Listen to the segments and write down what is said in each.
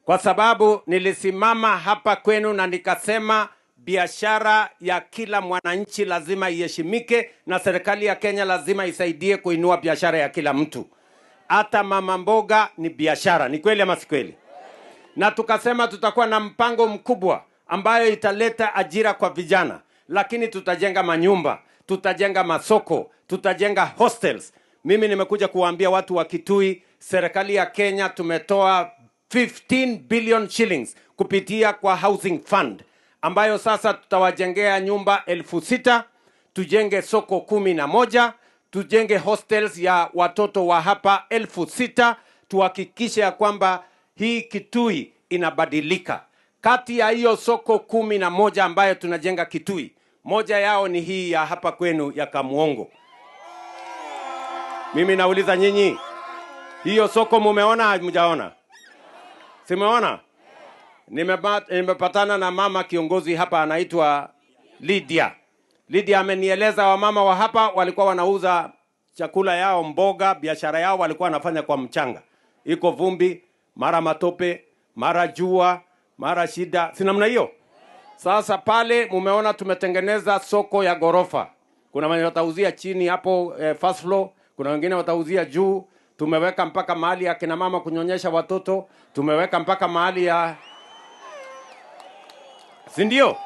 kwa sababu nilisimama hapa kwenu na nikasema biashara ya kila mwananchi lazima iheshimike na serikali ya Kenya lazima isaidie kuinua biashara ya kila mtu. Hata mama mboga ni biashara, ni kweli ama si kweli? Na tukasema tutakuwa na mpango mkubwa ambayo italeta ajira kwa vijana, lakini tutajenga manyumba, tutajenga masoko, tutajenga hostels. Mimi nimekuja kuwaambia watu wa Kitui, serikali ya Kenya tumetoa 15 billion shillings kupitia kwa housing fund, ambayo sasa tutawajengea nyumba 6,000, tujenge soko 11, tujenge hostels ya watoto wa hapa 6,000, tuhakikishe ya kwamba hii Kitui inabadilika. Kati ya hiyo soko 11 ambayo tunajenga Kitui, moja yao ni hii ya hapa kwenu ya Kamuongo. Mimi nauliza nyinyi, hiyo soko mumeona au mjaona? Simeona? Nimepatana na mama kiongozi hapa anaitwa Lydia. Lydia amenieleza wamama wa hapa walikuwa wanauza chakula yao, mboga, biashara yao walikuwa wanafanya kwa mchanga. Iko vumbi, mara matope, mara jua, mara shida. Si namna hiyo? Sasa pale mumeona tumetengeneza soko ya gorofa. Kuna wengine watauzia chini hapo first floor, kuna wengine watauzia juu. Tumeweka mpaka mahali ya kina mama kunyonyesha watoto, tumeweka mpaka mahali ya si ndio?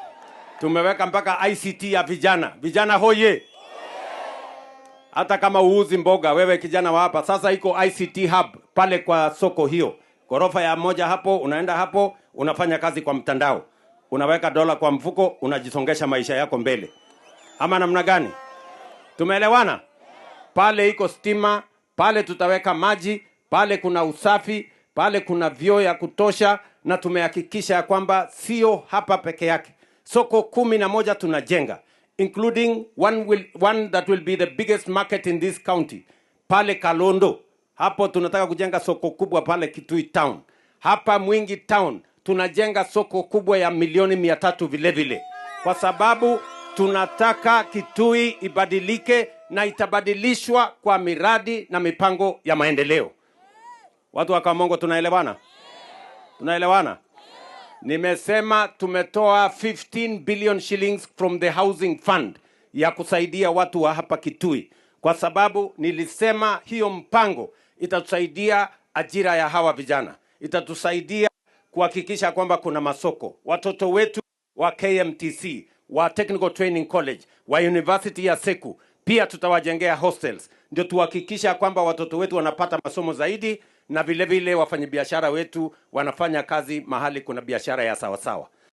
Tumeweka mpaka ICT ya vijana. Vijana hoye. Hata kama uuzi mboga wewe kijana wa hapa, sasa iko ICT hub pale kwa soko hiyo. Gorofa ya moja hapo, unaenda hapo, unafanya kazi kwa mtandao. Unaweka dola kwa mfuko, unajisongesha maisha yako mbele. Ama namna gani? Tumeelewana? Pale iko stima, pale tutaweka maji, pale kuna usafi, pale kuna vyoo ya kutosha, na tumehakikisha ya kwamba sio hapa peke yake. Soko 11 tunajenga, including one that will be the biggest market in this county. Pale Kalondo, hapo tunataka kujenga soko kubwa pale Kitui town. Hapa Mwingi town tunajenga soko kubwa ya milioni 300 vile vile. Kwa sababu tunataka Kitui ibadilike na itabadilishwa kwa miradi na mipango ya maendeleo. Watu wa Kamongo tunaelewana? Tunaelewana? Nimesema tumetoa 15 billion shillings from the housing fund ya kusaidia watu wa hapa Kitui. Kwa sababu nilisema hiyo mpango itatusaidia ajira ya hawa vijana. Itatusaidia kuhakikisha kwamba kuna masoko. Watoto wetu wa KMTC, wa Technical Training College, wa University ya Seku, pia tutawajengea hostels. Ndio tuhakikisha kwamba watoto wetu wanapata masomo zaidi na vile vile wafanyabiashara wetu wanafanya kazi mahali kuna biashara ya sawa sawa.